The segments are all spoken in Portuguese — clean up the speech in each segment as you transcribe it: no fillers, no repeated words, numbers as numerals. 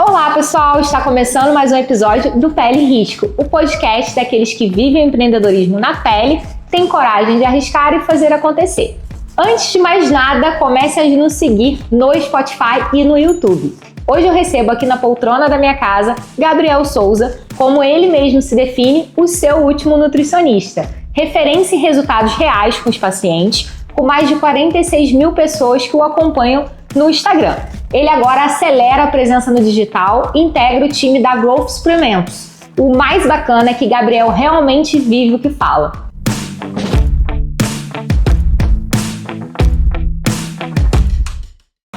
Olá pessoal, está começando mais um episódio do Pele e Risco, o podcast daqueles que vivem o empreendedorismo na pele, têm coragem de arriscar e fazer acontecer. Antes de mais nada, comece a nos seguir no Spotify e no YouTube. Hoje eu recebo aqui na poltrona da minha casa Gabriel Souza, como ele mesmo se define, o seu último nutricionista, referência em resultados reais com os pacientes, com mais de 46 mil pessoas que o acompanham no Instagram. Ele agora acelera a presença no digital e integra o time da Growth Suplementos. O mais bacana é que Gabriel realmente vive o que fala.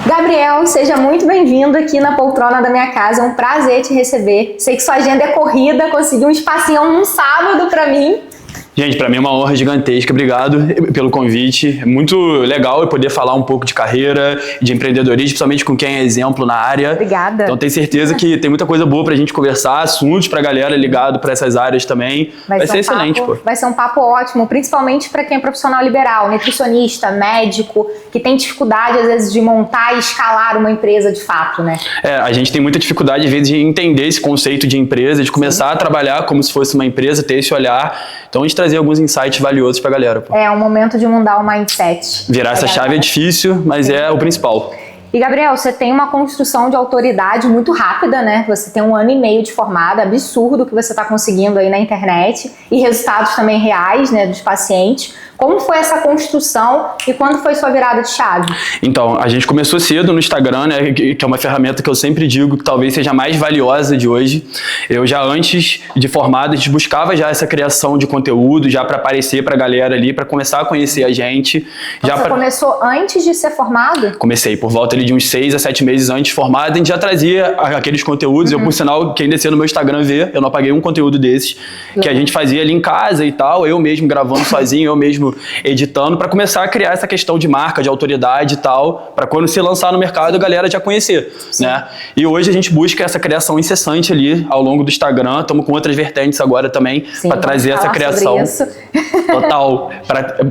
Gabriel, seja muito bem-vindo aqui na poltrona da minha casa. É um prazer te receber. Sei que sua agenda é corrida, conseguiu um espacinho num sábado para mim. Gente, para mim é uma honra gigantesca, obrigado pelo convite. É muito legal eu poder falar um pouco de carreira, de empreendedorismo, principalmente com quem é exemplo na área. Obrigada. Então tenho certeza que tem muita coisa boa pra gente conversar, assuntos pra galera ligado pra essas áreas também. Vai ser excelente, pô. Vai ser um papo ótimo, principalmente para quem é profissional liberal, nutricionista, médico, que tem dificuldade às vezes de montar e escalar uma empresa de fato, né? A gente tem muita dificuldade às vezes de entender esse conceito de empresa, de começar a trabalhar como se fosse uma empresa, ter esse olhar. Então a gente trazer alguns insights valiosos pra galera, pô. É um momento de mudar o mindset. Virar essa chave é difícil, mas é o principal. E Gabriel, você tem uma construção de autoridade muito rápida, né? Você tem 1 ano e meio de formada, absurdo o que você está conseguindo aí na internet e resultados também reais, né, dos pacientes. Como foi essa construção e quando foi sua virada de chave? Então, a gente começou cedo no Instagram, né, que é uma ferramenta que eu sempre digo que talvez seja a mais valiosa de hoje. Eu já antes de formado, a gente buscava já essa criação de conteúdo, já para aparecer para a galera ali, para começar a conhecer a gente. Então, você começou antes de ser formado? Comecei por volta ali de uns 6 a 7 meses antes de formado, a gente já trazia aqueles conteúdos. Eu, por sinal, quem descer no meu Instagram vê, eu não apaguei um conteúdo desses, que a gente fazia ali em casa e tal, eu mesmo gravando sozinho, eu mesmo editando, para começar a criar essa questão de marca, de autoridade e tal, para quando se lançar no mercado a galera já conhecer, né? E hoje a gente busca essa criação incessante ali ao longo do Instagram, estamos com outras vertentes agora também, para trazer essa criação total,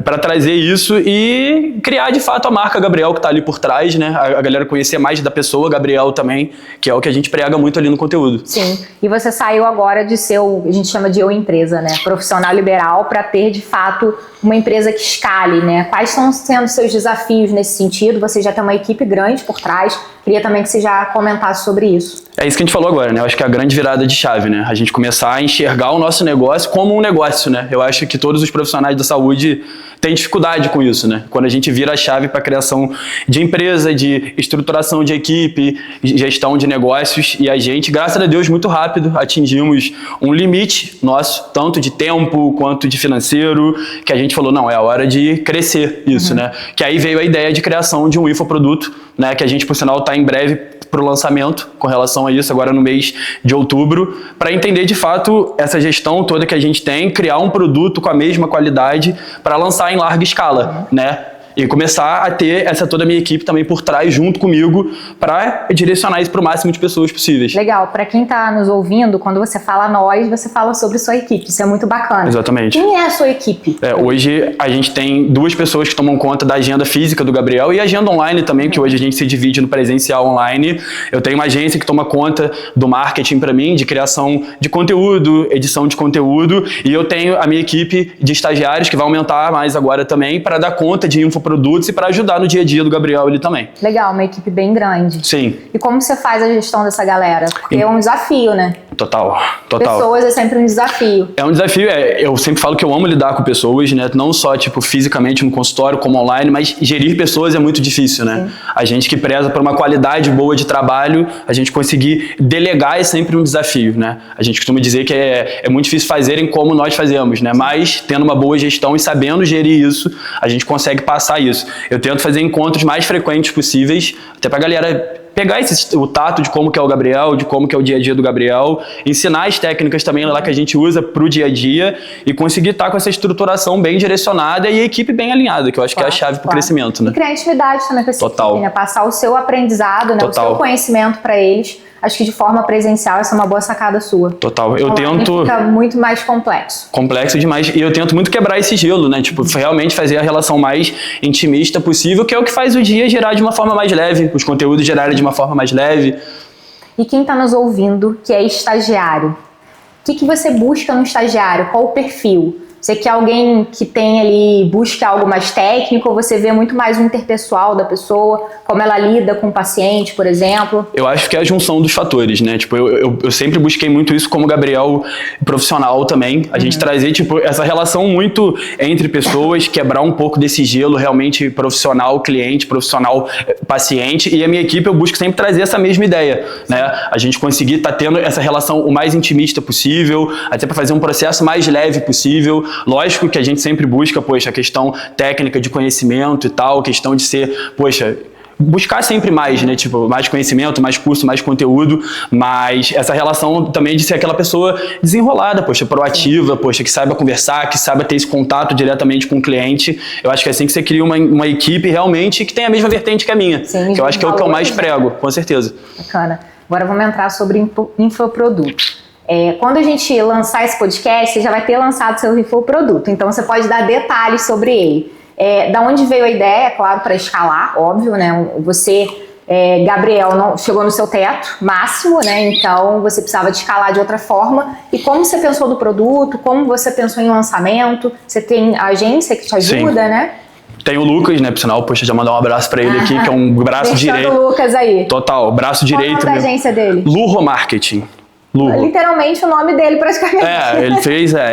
para trazer isso e criar de fato a marca Gabriel que está ali por trás, né? A galera conhecer mais da pessoa, Gabriel também, que é o que a gente prega muito ali no conteúdo. Sim, e você saiu agora de ser a gente chama de eu empresa, né? Profissional liberal, para ter de fato uma empresa que escale, né? Quais estão sendo seus desafios nesse sentido? Você já tem uma equipe grande por trás. Queria também que você já comentasse sobre isso. É isso que a gente falou agora, né? Eu acho que é a grande virada de chave, né? A gente começar a enxergar o nosso negócio como um negócio, né? Eu acho que todos os profissionais da saúde têm dificuldade com isso, né? Quando a gente vira a chave para a criação de empresa, de estruturação de equipe, gestão de negócios, e a gente, graças a Deus, muito rápido atingimos um limite nosso, tanto de tempo quanto de financeiro, que a gente falou, não, é a hora de crescer isso, né? Que aí veio a ideia de criação de um infoproduto, né? Que a gente, por sinal, está em breve para o lançamento com relação a isso, agora no mês de outubro, para entender de fato essa gestão toda que a gente tem, criar um produto com a mesma qualidade para lançar em larga escala, né? E começar a ter essa toda a minha equipe também por trás, junto comigo, para direcionar isso para o máximo de pessoas possíveis. Legal. Para quem está nos ouvindo, quando você fala nós, você fala sobre sua equipe. Isso é muito bacana. Exatamente. Quem é a sua equipe? Hoje a gente tem 2 pessoas que tomam conta da agenda física do Gabriel e a agenda online também, que hoje a gente se divide no presencial online. Eu tenho uma agência que toma conta do marketing para mim, de criação de conteúdo, edição de conteúdo, e eu tenho a minha equipe de estagiários, que vai aumentar mais agora também, para dar conta de infoprodutos e para ajudar no dia a dia do Gabriel ali também. Legal, uma equipe bem grande. Sim. E como você faz a gestão dessa galera? Porque é um desafio, né? Total. Pessoas é sempre um desafio. É um desafio, eu sempre falo que eu amo lidar com pessoas, né? Não só, fisicamente no consultório, como online, mas gerir pessoas é muito difícil, né? Sim. A gente que preza por uma qualidade boa de trabalho, a gente conseguir delegar é sempre um desafio, né? A gente costuma dizer que é muito difícil fazerem como nós fazemos, né? Mas tendo uma boa gestão e sabendo gerir isso, a gente consegue passar isso. Eu tento fazer encontros mais frequentes possíveis, até pra galera pegar o tato de como que é o Gabriel, de como que é o dia a dia do Gabriel, ensinar as técnicas também lá que a gente usa pro dia a dia e conseguir estar com essa estruturação bem direcionada e a equipe bem alinhada, que eu acho que é a chave pro crescimento, né? E criar intimidade também com essa equipe, né? Passar o seu aprendizado, né? O seu conhecimento para eles. Acho que de forma presencial essa é uma boa sacada sua. Total. Eu tento... Fica muito mais complexo. Complexo demais. E eu tento muito quebrar esse gelo, né? Realmente fazer a relação mais intimista possível, que é o que faz o dia girar de uma forma mais leve, os conteúdos girarem de uma forma mais leve. E quem está nos ouvindo, que é estagiário, o que você busca no estagiário? Qual o perfil? Você quer alguém que tem ali, busca algo mais técnico, ou você vê muito mais o interpessoal da pessoa, como ela lida com o paciente, por exemplo? Eu acho que é a junção dos fatores, né? Tipo, eu sempre busquei muito isso como Gabriel profissional também. A gente trazer, tipo, essa relação muito entre pessoas, quebrar um pouco desse gelo realmente profissional, cliente, profissional, paciente. E a minha equipe, eu busco sempre trazer essa mesma ideia, né? A gente conseguir estar tendo essa relação o mais intimista possível, até para fazer um processo mais leve possível. Lógico que a gente sempre busca, poxa, a questão técnica de conhecimento e tal, questão de ser, poxa, buscar sempre mais, né? Tipo, mais conhecimento, mais curso, mais conteúdo, mas essa relação também de ser aquela pessoa desenrolada, poxa, proativa, poxa, que saiba conversar, que saiba ter esse contato diretamente com o cliente. Eu acho que é assim que você cria uma equipe realmente que tem a mesma vertente que a minha. Sim, que eu acho que é o que eu mais prego, com certeza. Bacana. Agora vamos entrar sobre infoproduto. Quando a gente lançar esse podcast, você já vai ter lançado seu infoproduto, então você pode dar detalhes sobre ele. Da onde veio a ideia, é claro, para escalar, óbvio, né? Você, Gabriel, não chegou no seu teto máximo, né? Então você precisava de escalar de outra forma. E como você pensou do produto, como você pensou em lançamento? Você tem a agência que te ajuda, Sim. né? Tem o Lucas, né? Por sinal, poxa, já mandar um abraço pra ele aqui, que é um braço direito. o Lucas aí. Total, braço direito. Qual é o nome da agência dele? Lurro Marketing. Lugo. Literalmente o nome dele, praticamente.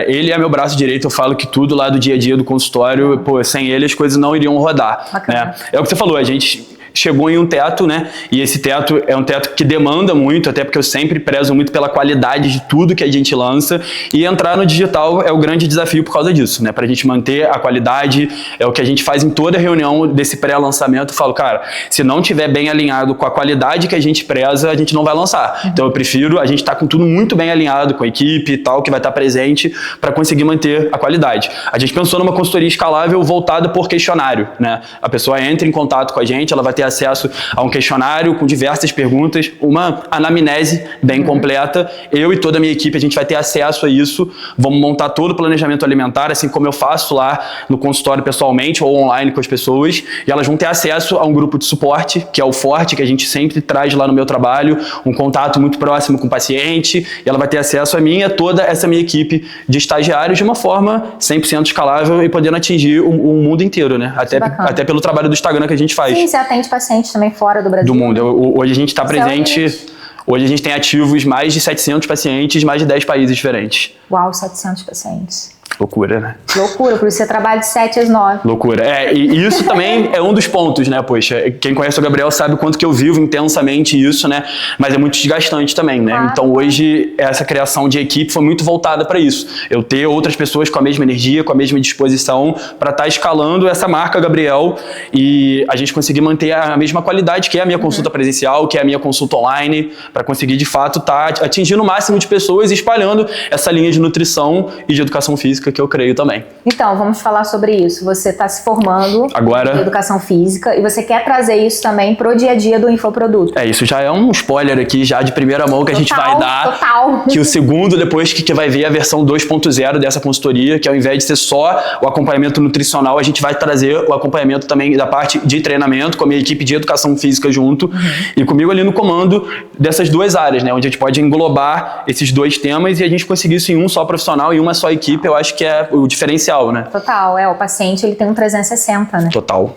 Ele é meu braço direito. Eu falo que tudo lá do dia a dia do consultório, pô, sem ele as coisas não iriam rodar. Né? É o que você falou, a gente chegou em um teto, né? E esse teto é um teto que demanda muito, até porque eu sempre prezo muito pela qualidade de tudo que a gente lança, e entrar no digital é o grande desafio por causa disso, né? Pra gente manter a qualidade, é o que a gente faz em toda reunião desse pré-lançamento. Eu falo, cara, se não tiver bem alinhado com a qualidade que a gente preza, a gente não vai lançar. Então eu prefiro a gente estar com tudo muito bem alinhado, com a equipe e tal, que vai estar presente para conseguir manter a qualidade. A gente pensou numa consultoria escalável voltada por questionário, né? A pessoa entra em contato com a gente, ela vai ter acesso a um questionário com diversas perguntas, uma anamnese bem completa. Eu e toda a minha equipe, a gente vai ter acesso a isso. Vamos montar todo o planejamento alimentar, assim como eu faço lá no consultório pessoalmente ou online com as pessoas. E elas vão ter acesso a um grupo de suporte, que é o Forte, que a gente sempre traz lá no meu trabalho, um contato muito próximo com o paciente. E ela vai ter acesso a mim e a toda essa minha equipe de estagiários de uma forma 100% escalável e podendo atingir o mundo inteiro, né? Até pelo trabalho do Instagram que a gente faz. Sim, você atende pacientes também fora do Brasil. Do mundo. Hoje a gente está presente. Hoje a gente tem ativos mais de 700 pacientes, mais de 10 países diferentes. Uau, 700 pacientes. Loucura, né? Loucura, por isso você trabalha de 7 às 9. Loucura. E isso também é um dos pontos, né? Poxa, quem conhece o Gabriel sabe o quanto que eu vivo intensamente isso, né? Mas é muito desgastante também, né? Claro. Então hoje essa criação de equipe foi muito voltada para isso. Eu ter outras pessoas com a mesma energia, com a mesma disposição para estar escalando essa marca Gabriel e a gente conseguir manter a mesma qualidade que é a minha consulta presencial, que é a minha consulta online, para conseguir de fato estar atingindo o máximo de pessoas e espalhando essa linha de nutrição e de educação física que eu creio também. Então, vamos falar sobre isso. Você está se formando em educação física e você quer trazer isso também pro dia a dia do infoproduto. Isso já é um spoiler aqui, já de primeira mão que a gente vai dar. Total. Que o segundo, depois que vai ver a versão 2.0 dessa consultoria, que ao invés de ser só o acompanhamento nutricional, a gente vai trazer o acompanhamento também da parte de treinamento, com a minha equipe de educação física junto, e comigo ali no comando dessas duas áreas, né? Onde a gente pode englobar esses dois temas e a gente conseguir isso em um só profissional e uma só equipe, eu acho que é o diferencial, né? Total, o paciente ele tem um 360, né? Total.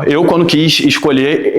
Eu, quando quis escolher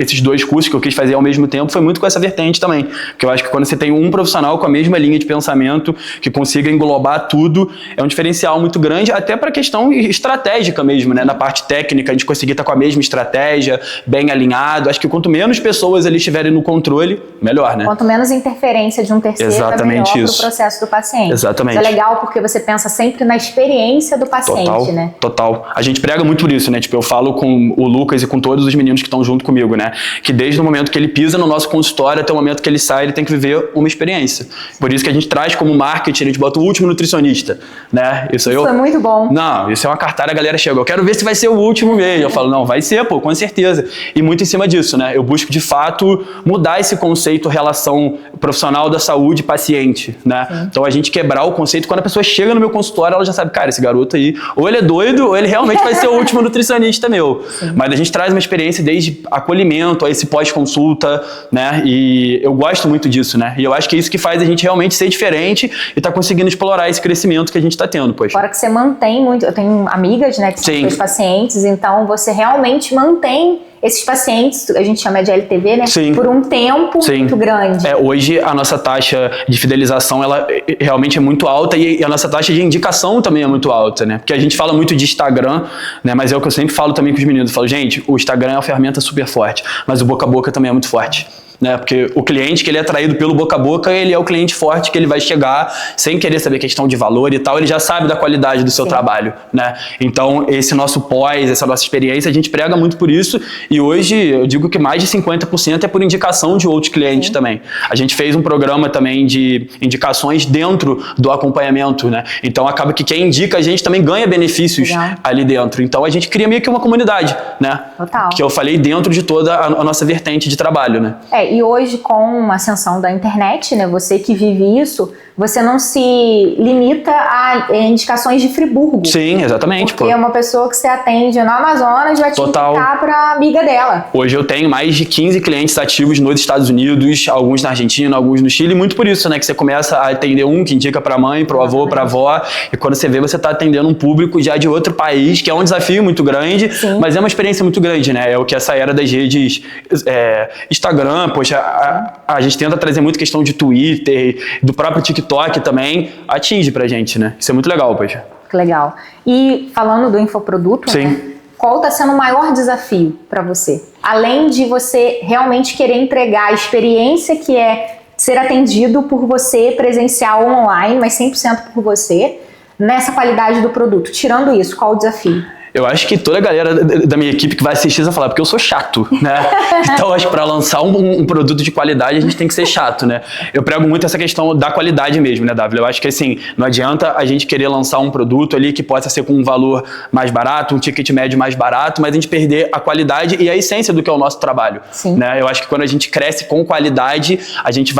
esses dois cursos que eu quis fazer ao mesmo tempo, foi muito com essa vertente também. Porque eu acho que quando você tem um profissional com a mesma linha de pensamento, que consiga englobar tudo, é um diferencial muito grande, até para a questão estratégica mesmo, né? Na parte técnica, a gente conseguir estar com a mesma estratégia, bem alinhado. Acho que quanto menos pessoas ali estiverem no controle, melhor, né? Quanto menos interferência de um terceiro, é melhor para o processo do paciente. Exatamente. Isso é legal porque você pensa sempre na experiência do paciente, né? Total. A gente prega muito por isso, né? Tipo, eu falo com o Lucas e com todos os meninos que estão junto comigo, né? Que desde o momento que ele pisa no nosso consultório até o momento que ele sai, ele tem que viver uma experiência. Por isso que a gente traz como marketing, a gente bota o último nutricionista, né? Isso é muito bom. Não, isso é uma cartada, a galera chega, eu quero ver se vai ser o último mesmo. Eu falo, não, vai ser, pô, com certeza. E muito em cima disso, né? Eu busco, de fato, mudar esse conceito relação profissional da saúde paciente, né? Sim. Então a gente quebrar o conceito, quando a pessoa chega no meu consultório, ela já sabe, cara, esse garoto aí, ou ele é doido, ou ele realmente vai ser o último nutricionista meu. Mas a gente traz uma experiência desde acolhimento a esse pós-consulta, né? E eu gosto muito disso, né? E eu acho que é isso que faz a gente realmente ser diferente e tá conseguindo explorar esse crescimento que a gente tá tendo, poxa. Fora que você mantém muito, eu tenho amigas, né, que são seus pacientes, então você realmente mantém esses pacientes, a gente chama de LTV, né? Sim. Por um tempo muito grande. Hoje a nossa taxa de fidelização, ela realmente é muito alta e a nossa taxa de indicação também é muito alta, né? Porque a gente fala muito de Instagram, né? Mas é o que eu sempre falo também com os meninos. Eu falo, gente, o Instagram é uma ferramenta super forte, mas o boca a boca também é muito forte. Né? Porque o cliente que ele é atraído pelo boca a boca, ele é o cliente forte que ele vai chegar sem querer saber questão de valor e tal, ele já sabe da qualidade do seu trabalho, né? Então esse nosso pós, essa nossa experiência, a gente prega muito por isso e hoje eu digo que mais de 50% é por indicação de outros clientes também. A gente fez um programa também de indicações dentro do acompanhamento, né? Então acaba que quem indica a gente também ganha benefícios ali dentro. Então a gente cria meio que uma comunidade, né? Total. Que eu falei dentro de toda a nossa vertente de trabalho, né? E hoje, com a ascensão da internet, né, você que vive isso, você não se limita a indicações de Friburgo. Sim, exatamente. Porque uma pessoa que você atende no Amazonas vai te indicar para amiga dela. Hoje eu tenho mais de 15 clientes ativos nos Estados Unidos, alguns na Argentina, alguns no Chile, muito por isso, né, que você começa a atender um que indica para a mãe, para o avô, para a avó, e quando você vê, você está atendendo um público já de outro país, que é um desafio muito grande, mas é uma experiência muito grande, né? É o que essa era das redes Instagram, poxa, a gente tenta trazer muito questão de Twitter, do próprio TikTok também, atinge pra gente, né? Isso é muito legal, poxa. Que legal. E falando do infoproduto, né? Qual está sendo o maior desafio para você? Além de você realmente querer entregar a experiência que é ser atendido por você, presencial ou online, mas 100% por você, nessa qualidade do produto. Tirando isso, qual o desafio? Eu acho que toda a galera da minha equipe que vai assistir vai falar, porque eu sou chato, né? Então, acho que para lançar um produto de qualidade, a gente tem que ser chato, né? Eu prego muito essa questão da qualidade mesmo, né, Davi? Eu acho que, assim, não adianta a gente querer lançar um produto ali que possa ser com um valor mais barato, um ticket médio mais barato, mas a gente perder a qualidade e a essência do que é o nosso trabalho. Né? Eu acho que quando a gente cresce com qualidade, a gente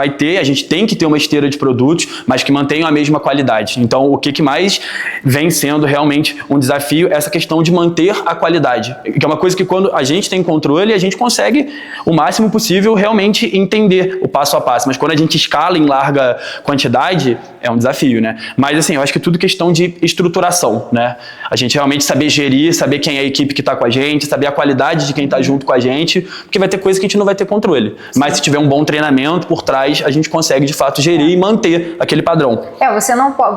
tem que ter uma esteira de produtos, mas que mantenham a mesma qualidade. Então, o que mais vem sendo realmente um desafio é essa questão de manter a qualidade, que é uma coisa que quando a gente tem controle, a gente consegue o máximo possível realmente entender o passo a passo, mas quando a gente escala em larga quantidade, é um desafio, né? Mas assim, eu acho que tudo questão de estruturação, né? A gente realmente saber gerir, saber quem é a equipe que está com a gente, saber a qualidade de quem está junto com a gente, porque vai ter coisa que a gente não vai ter controle. Mas se tiver um bom treinamento por trás, a gente consegue de fato gerir e manter aquele padrão.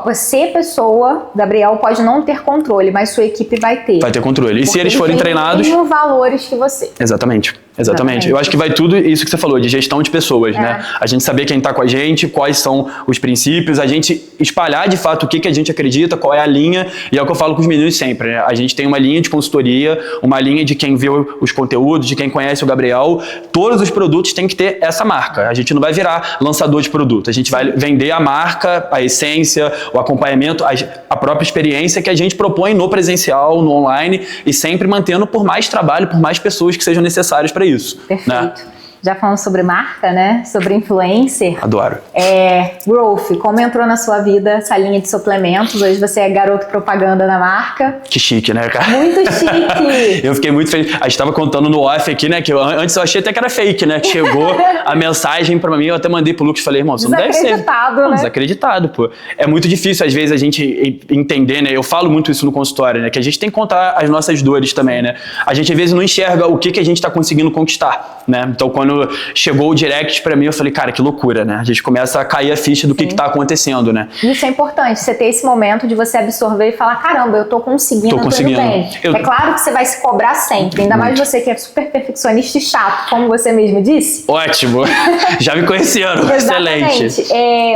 Você, pessoa, Gabriel, pode não ter controle, mas sua equipe vai ter. Vai ter controle. E se eles forem treinados... Tem valores que você. Exatamente. Eu acho que vai tudo isso que você falou, de gestão de pessoas, né? A gente saber quem está com a gente, quais são os princípios, a gente espalhar de fato o que a gente acredita, qual é a linha, e é o que eu falo com os meninos sempre, né? A gente tem uma linha de consultoria, uma linha de quem vê os conteúdos, de quem conhece o Gabriel, todos os produtos têm que ter essa marca. A gente não vai virar lançador de produto, a gente vai vender a marca, a essência, o acompanhamento, a própria experiência que a gente propõe no presencial, no online, e sempre mantendo por mais trabalho, por mais pessoas que sejam necessárias para isso. Perfeito. Né? Já falamos sobre marca, né? Sobre influencer. Adoro. Growth, como entrou na sua vida essa linha de suplementos? Hoje você é garoto propaganda da marca. Que chique, né, cara? Muito chique. Eu fiquei muito feliz. A gente tava contando no off aqui, né? Que antes eu achei até que era fake, né? Que chegou a mensagem pra mim, eu até mandei pro Lucas e falei, irmão, você não deve ser. Desacreditado, né? Desacreditado, pô. É muito difícil, às vezes, a gente entender, né? Eu falo muito isso no consultório, né? Que a gente tem que contar as nossas dores também, né? A gente, às vezes, não enxerga o que a gente tá conseguindo conquistar, né? Então, quando chegou o direct pra mim, eu falei, cara, que loucura, né? A gente começa a cair a ficha do que tá acontecendo, né? Isso é importante, você ter esse momento de você absorver e falar, caramba, eu tô conseguindo, tô indo bem. É claro que você vai se cobrar sempre, ainda mais você que é super perfeccionista e chato, como você mesmo disse. Ótimo, já me conhecendo, excelente.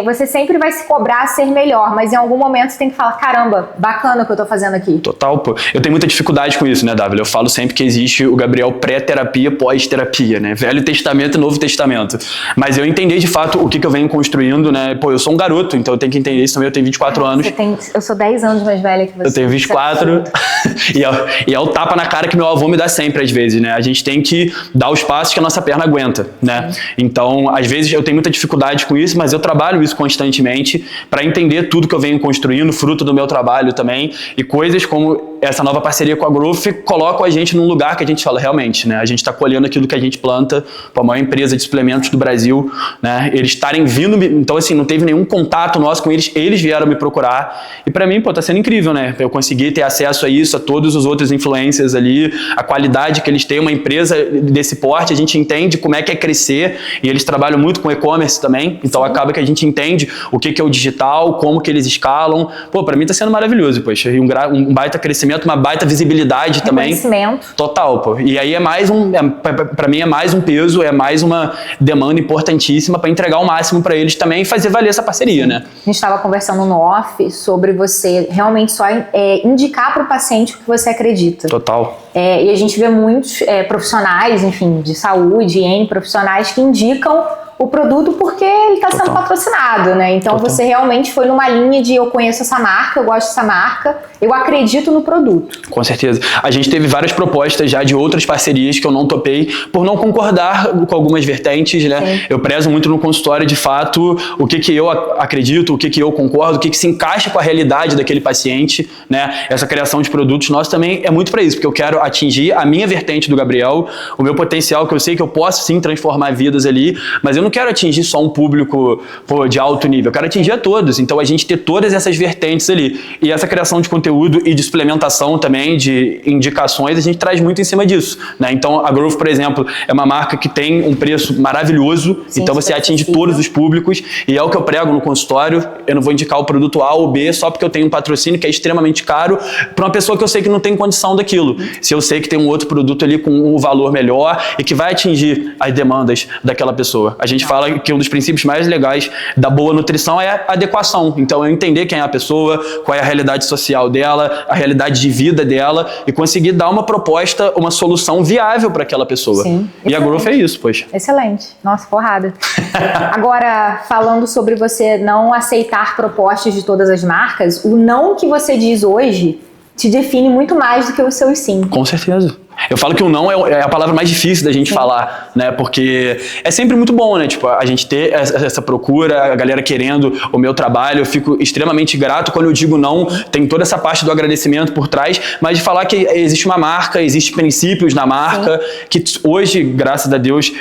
Você sempre vai se cobrar a ser melhor, mas em algum momento você tem que falar, caramba, bacana o que eu tô fazendo aqui. Total, pô. Eu tenho muita dificuldade com isso, né, Davi? Eu falo sempre que existe o Gabriel pré-terapia, pós-terapia, né? Velho Testamento e Novo Testamento. Mas eu entendi de fato o que eu venho construindo, né? Pô, eu sou um garoto, então eu tenho que entender isso também. Eu tenho 24 anos. Eu sou 10 anos mais velha que você. Eu tenho 24. E é o tapa na cara que meu avô me dá sempre, às vezes, né? A gente tem que dar os passos que a nossa perna aguenta, né? Então, às vezes eu tenho muita dificuldade com isso, mas eu trabalho isso constantemente para entender tudo que eu venho construindo, fruto do meu trabalho também, e coisas como essa nova parceria com a Growth coloca a gente num lugar que a gente fala, realmente, né? A gente está colhendo aquilo que a gente planta, a maior empresa de suplementos do Brasil, né? Eles estarem vindo, então assim, não teve nenhum contato nosso com eles, eles vieram me procurar. E para mim, pô, tá sendo incrível, né? Eu consegui ter acesso a isso, a todos os outros influencers ali, a qualidade que eles têm, uma empresa desse porte, a gente entende como é que é crescer, e eles trabalham muito com e-commerce também, então acaba que a gente entende o que é o digital, como que eles escalam. Pô, para mim tá sendo maravilhoso, poxa, e um baita crescimento, uma baita visibilidade também. Reconhecimento. Total, pô. E aí é mais para mim é mais um peso, é mais uma demanda importantíssima para entregar o máximo para eles também e fazer valer essa parceria, né? A gente estava conversando no off sobre você realmente só indicar para o paciente o que você acredita. Total. E a gente vê muitos profissionais, enfim, de saúde, N profissionais que indicam o produto porque ele está sendo patrocinado, né? Então você realmente foi numa linha de eu conheço essa marca, eu gosto dessa marca, eu acredito no produto. Com certeza. A gente teve várias propostas já de outras parcerias que eu não topei por não concordar com algumas vertentes, né? Sim. Eu prezo muito no consultório, de fato, o que eu acredito, o que eu concordo, o que se encaixa com a realidade daquele paciente, né? Essa criação de produtos nós também é muito para isso, porque eu quero atingir a minha vertente do Gabriel, o meu potencial, que eu sei que eu posso sim transformar vidas ali, mas eu não quero atingir só um público de alto nível, eu quero atingir a todos. Então a gente ter todas essas vertentes ali. E essa criação de conteúdo e de suplementação também, de indicações, a gente traz muito em cima disso, né? Então a Growth, por exemplo, é uma marca que tem um preço maravilhoso, sim, então você atinge todos os públicos, e é o que eu prego no consultório. Eu não vou indicar o produto A ou B só porque eu tenho um patrocínio que é extremamente caro para uma pessoa que eu sei que não tem condição daquilo. Se eu sei que tem um outro produto ali com um valor melhor e que vai atingir as demandas daquela pessoa. A gente fala que um dos princípios mais legais da boa nutrição é a adequação. Então, eu entender quem é a pessoa, qual é a realidade social dela, a realidade de vida dela, e conseguir dar uma proposta, uma solução viável para aquela pessoa. Sim, e a Growth é isso, poxa. Excelente. Nossa, porrada. Agora, falando sobre você não aceitar propostas de todas as marcas, o não que você diz hoje te define muito mais do que os seus sim. Com certeza. Eu falo que o não é a palavra mais difícil da gente falar, né? Porque é sempre muito bom, né? Tipo, a gente ter essa procura, a galera querendo o meu trabalho. Eu fico extremamente grato quando eu digo não. Tem toda essa parte do agradecimento por trás, mas de falar que existe uma marca, existem princípios na marca, que hoje, graças a Deus,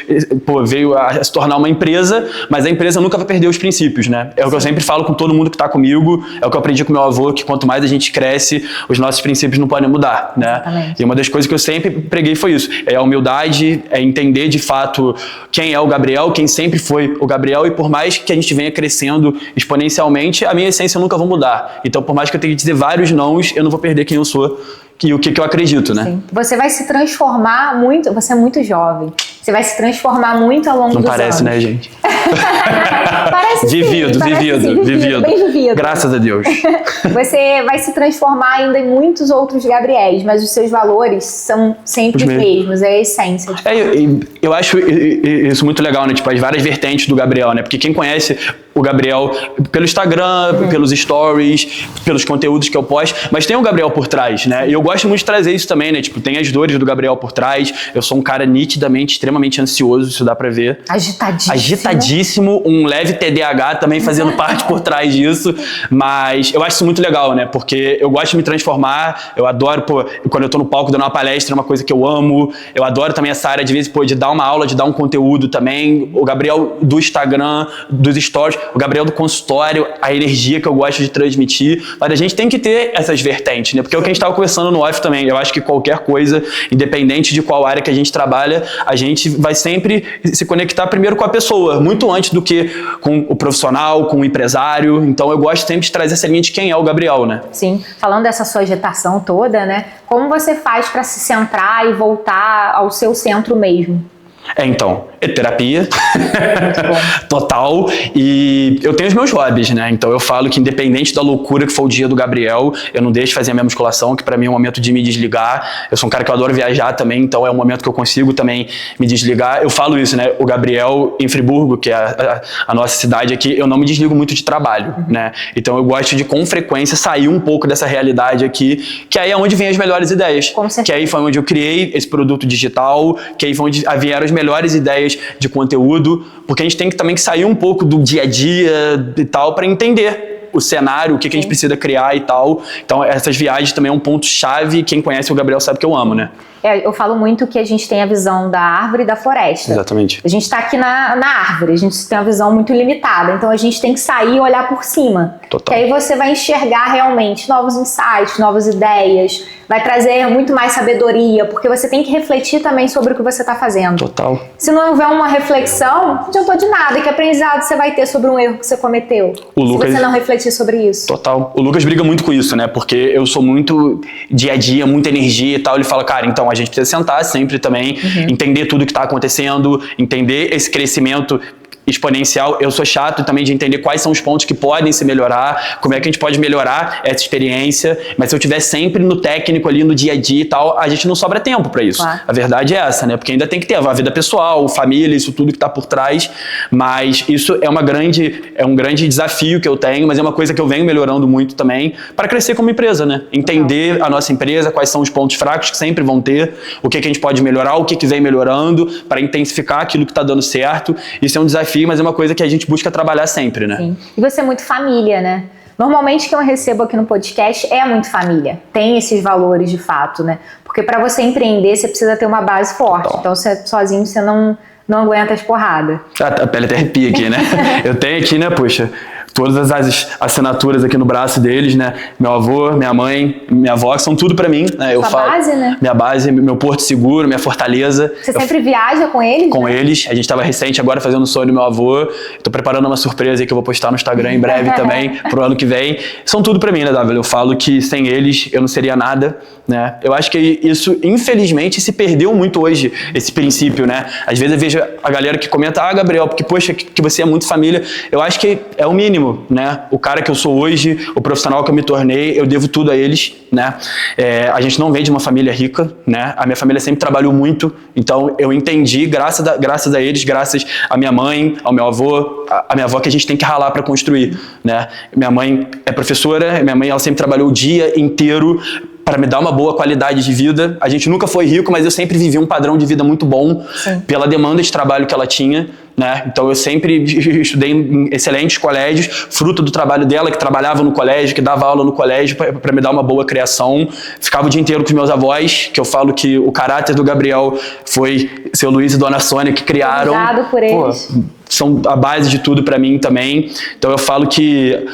veio a se tornar uma empresa, mas a empresa nunca vai perder os princípios, né? É o que eu sempre falo com todo mundo que está comigo, é o que eu aprendi com meu avô, que quanto mais a gente cresce, os nossos princípios não podem mudar, né? Exatamente. E uma das coisas que eu sempre preguei foi isso, é a humildade, é entender de fato quem é o Gabriel, quem sempre foi o Gabriel, e por mais que a gente venha crescendo exponencialmente, a minha essência nunca vai mudar. Então, por mais que eu tenha que dizer vários nãos, eu não vou perder quem eu sou e o que eu acredito, né? Sim. Você vai se transformar muito, você é muito jovem, você vai se transformar muito ao longo dos anos. Não parece, né, gente? Parece vivido, bem vivido. Graças a Deus. Você vai se transformar ainda em muitos outros Gabriéis, mas os seus valores são sempre os mesmos, é a essência. Eu acho isso muito legal, né? Tipo, as várias vertentes do Gabriel, né? Porque quem conhece o Gabriel pelo Instagram, pelos stories, pelos conteúdos que eu posto, mas tem o Gabriel por trás, né? E eu gosto muito de trazer isso também, né? Tipo, tem as dores do Gabriel por trás. Eu sou um cara nitidamente, extremamente ansioso, isso dá pra ver. Agitadíssimo, um leve TDAH também fazendo parte por trás disso, mas eu acho isso muito legal, né? Porque eu gosto de me transformar, eu adoro, quando eu tô no palco dando uma palestra, é uma coisa que eu amo, eu adoro também essa área de vezes, de dar uma aula, de dar um conteúdo também, o Gabriel do Instagram, dos stories, o Gabriel do consultório, a energia que eu gosto de transmitir, mas a gente tem que ter essas vertentes, né? Porque é o que a gente estava conversando no off também, eu acho que qualquer coisa, independente de qual área que a gente trabalha, a gente vai sempre se conectar primeiro com a pessoa, muito antes do que com o profissional, com o empresário. Então eu gosto sempre de trazer essa linha de quem é o Gabriel, né? Sim, falando dessa sua agitação toda, né? Como você faz para se centrar e voltar ao seu centro mesmo? Então, é terapia, total, e eu tenho os meus hobbies, né? Então eu falo que independente da loucura que for o dia do Gabriel, eu não deixo de fazer a minha musculação, que pra mim é um momento de me desligar. Eu sou um cara que eu adoro viajar também, então é um momento que eu consigo também me desligar. Eu falo isso, né? O Gabriel em Friburgo, que é a nossa cidade aqui, eu não me desligo muito de trabalho, né? Então eu gosto de, com frequência, sair um pouco dessa realidade aqui, que aí é onde vem as melhores ideias. Que aí foi onde eu criei esse produto digital, que aí foi onde vieram as melhores ideias de conteúdo, porque a gente tem que também sair um pouco do dia a dia e tal para entender o cenário, o que a gente precisa criar e tal. Então, essas viagens também é um ponto-chave. Quem conhece o Gabriel sabe que eu amo, né? Eu falo muito que a gente tem a visão da árvore e da floresta. Exatamente. A gente está aqui na árvore, a gente tem uma visão muito limitada, então a gente tem que sair e olhar por cima. Total. Que aí você vai enxergar realmente novos insights, novas ideias, vai trazer muito mais sabedoria, porque você tem que refletir também sobre o que você está fazendo. Total. Se não houver uma reflexão, não adiantou de nada. Que aprendizado você vai ter sobre um erro que você cometeu? Se você não refletir sobre isso. Total. O Lucas briga muito com isso, né? Porque eu sou muito dia a dia, muita energia e tal. Ele fala, cara, então a gente precisa sentar sempre também, entender tudo que está acontecendo, entender esse crescimento exponencial. Eu sou chato também de entender quais são os pontos que podem se melhorar, como é que a gente pode melhorar essa experiência, mas se eu estiver sempre no técnico ali, no dia a dia e tal, a gente não sobra tempo para isso. Claro. A verdade é essa, né? Porque ainda tem que ter a vida pessoal, família, isso tudo que tá por trás, mas isso é um grande desafio que eu tenho, mas é uma coisa que eu venho melhorando muito também para crescer como empresa, né? Entender a nossa empresa, quais são os pontos fracos que sempre vão ter, o que a gente pode melhorar, o que vem melhorando, para intensificar aquilo que tá dando certo. Isso é um desafio, mas é uma coisa que a gente busca trabalhar sempre, né? Sim. E você é muito família, né? Normalmente, que eu recebo aqui no podcast é muito família. Tem esses valores de fato, né? Porque para você empreender, você precisa ter uma base forte. Então, sozinho, você não aguenta as porradas. A pele até arrepia aqui, né? Eu tenho aqui, né, poxa, todas as assinaturas aqui no braço deles, né? Meu avô, minha mãe, minha avó, que são tudo pra mim, né? Sua base, né? Minha base, meu porto seguro, minha fortaleza. Você sempre viaja com eles? Com eles. A gente tava recente agora fazendo o sonho do meu avô. Tô preparando uma surpresa aí que eu vou postar no Instagram em breve também, pro ano que vem. São tudo pra mim, né, Davi? Eu falo que sem eles eu não seria nada, né? Eu acho que isso, infelizmente, se perdeu muito hoje, esse princípio, né? Às vezes eu vejo a galera que comenta, Gabriel, porque, poxa, que você é muito família. Eu acho que é o mínimo, né? O cara que eu sou hoje, o profissional que eu me tornei, eu devo tudo a eles, né? A gente não vem de uma família rica, né? A minha família sempre trabalhou muito, então eu entendi, graças a eles, graças à minha mãe, ao meu avô, a minha avó, que a gente tem que ralar para construir, né? Minha mãe é professora, minha mãe ela sempre trabalhou o dia inteiro para me dar uma boa qualidade de vida. A gente nunca foi rico, mas eu sempre vivi um padrão de vida muito bom. Sim. Pela demanda de trabalho que ela tinha, né? Então eu sempre estudei em excelentes colégios, fruto do trabalho dela, que trabalhava no colégio, que dava aula no colégio para me dar uma boa criação. Ficava o dia inteiro com os meus avós, que eu falo que o caráter do Gabriel foi seu Luiz e Dona Sônia que criaram. Obrigado por eles. São a base de tudo para mim também. Então eu falo que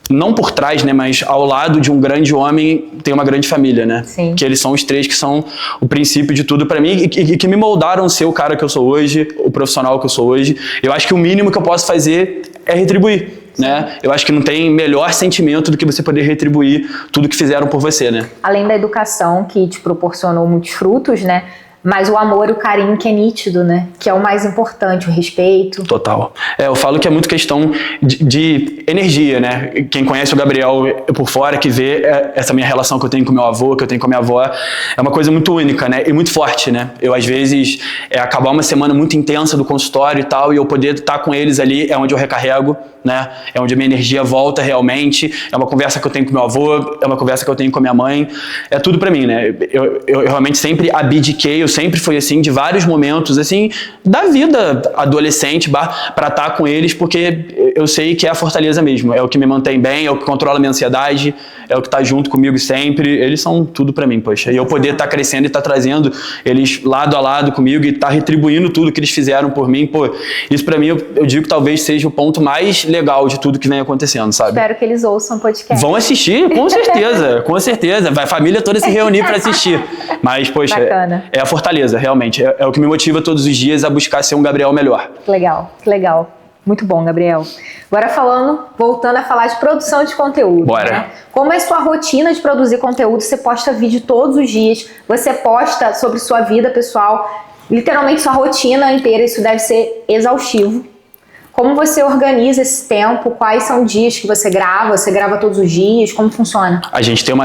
não por trás, né, mas ao lado de um grande homem tem uma grande família, né? Sim. Que eles são os três que são o princípio de tudo para mim e que me moldaram ser o cara que eu sou hoje, o profissional que eu sou hoje. Eu acho que o mínimo que eu posso fazer é retribuir, né? Eu acho que não tem melhor sentimento do que você poder retribuir tudo que fizeram por você, né? Além da educação que te proporcionou muitos frutos, né? Mas o amor e o carinho que é nítido, né? Que é o mais importante, o respeito. Total. Eu falo que é muito questão de energia, né? Quem conhece o Gabriel por fora, que vê essa minha relação que eu tenho com meu avô, que eu tenho com a minha avó, é uma coisa muito única, né? E muito forte, né? Eu, às vezes, acabar uma semana muito intensa do consultório e tal, e eu poder estar com eles ali é onde eu recarrego, né? É onde a minha energia volta realmente. É uma conversa que eu tenho com meu avô, é uma conversa que eu tenho com a minha mãe. É tudo pra mim, né? Eu realmente sempre abdiquei, eu sempre fui assim, de vários momentos, assim, da vida adolescente para estar com eles, porque eu sei que é a fortaleza mesmo, é o que me mantém bem, é o que controla a minha ansiedade, é o que tá junto comigo sempre, eles são tudo para mim, poxa. E eu poder estar crescendo e estar trazendo eles lado a lado comigo e estar retribuindo tudo que eles fizeram por mim, pô, isso para mim eu digo que talvez seja o ponto mais legal de tudo que vem acontecendo, sabe? Espero que eles ouçam o podcast. Vão assistir, com certeza, com certeza. Vai a família toda se reunir para assistir. Mas, poxa, é a fortaleza, realmente. É o que me motiva todos os dias a buscar ser um Gabriel melhor. Que legal, que legal. Muito bom, Gabriel. Agora voltando a falar de produção de conteúdo. Bora. Né? Como é sua rotina de produzir conteúdo? Você posta vídeo todos os dias, você posta sobre sua vida pessoal, literalmente sua rotina inteira, isso deve ser exaustivo. Como você organiza esse tempo? Quais são os dias que você grava? Você grava todos os dias? Como funciona? A gente tem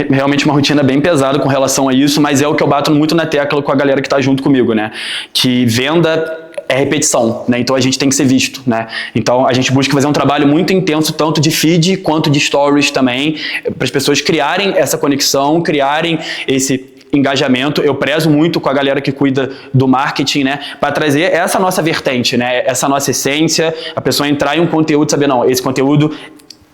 realmente uma rotina bem pesada com relação a isso, mas é o que eu bato muito na tecla com a galera que está junto comigo, né? Que venda é repetição, né? Então a gente tem que ser visto, né? Então a gente busca fazer um trabalho muito intenso, tanto de feed quanto de stories também, para as pessoas criarem essa conexão, criarem esse engajamento. Eu prezo muito com a galera que cuida do marketing, né, para trazer essa nossa vertente, né, essa nossa essência, a pessoa entrar em um conteúdo e saber, não, esse conteúdo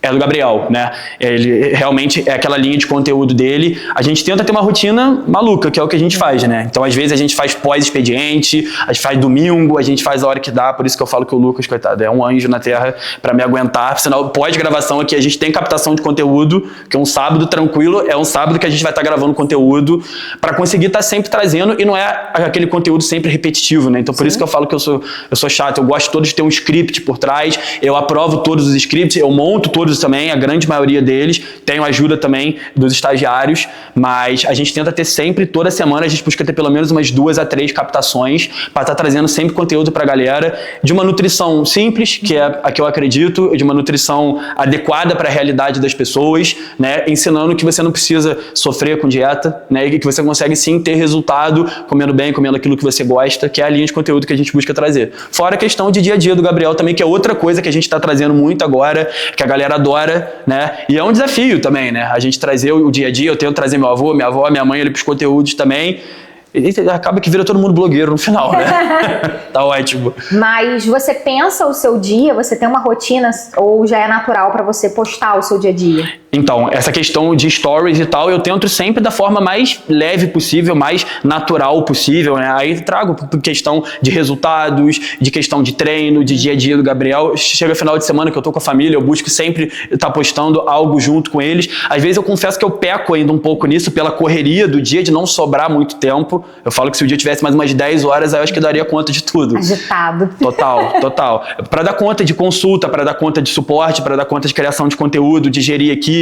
é do Gabriel, né? Ele realmente é aquela linha de conteúdo dele. A gente tenta ter uma rotina maluca, que é o que a gente faz, né? Então, às vezes, a gente faz pós-expediente, a gente faz domingo, a gente faz a hora que dá. Por isso que eu falo que o Lucas, coitado, é um anjo na terra pra me aguentar. Sinal, pós-gravação aqui, a gente tem captação de conteúdo, que é um sábado tranquilo, é um sábado que a gente vai estar gravando conteúdo pra conseguir estar sempre trazendo, e não é aquele conteúdo sempre repetitivo, né? Então, por isso que eu falo que eu sou chato. Eu gosto todos de ter um script por trás, eu aprovo todos os scripts, eu monto todos também, a grande maioria deles, tenho ajuda também dos estagiários, mas a gente tenta ter sempre, toda semana, a gente busca ter pelo menos umas 2 a 3 captações para estar trazendo sempre conteúdo para a galera, de uma nutrição simples, que é a que eu acredito, de uma nutrição adequada para a realidade das pessoas, né, ensinando que você não precisa sofrer com dieta, né, e que você consegue sim ter resultado comendo bem, comendo aquilo que você gosta, que é a linha de conteúdo que a gente busca trazer. Fora a questão de dia a dia do Gabriel também, que é outra coisa que a gente está trazendo muito agora, que a galera adora, né? E é um desafio também, né? A gente trazer o dia a dia, eu tento trazer meu avô, minha avó, minha mãe ali pros conteúdos também. E acaba que vira todo mundo blogueiro no final, né? Tá ótimo. Mas você pensa o seu dia, você tem uma rotina ou já é natural pra você postar o seu dia a dia? Então, essa questão de stories e tal, eu tento sempre da forma mais leve possível, mais natural possível, né? Aí trago questão de resultados, de questão de treino, de dia a dia do Gabriel. Chega final de semana que eu tô com a família, eu busco sempre estar postando algo junto com eles. Às vezes eu confesso que eu peco ainda um pouco nisso, pela correria do dia, de não sobrar muito tempo. Eu falo que se o dia tivesse mais umas 10 horas, aí eu acho que daria conta de tudo. Agitado. Total. Para dar conta de consulta, para dar conta de suporte, para dar conta de criação de conteúdo, de gerir equipe,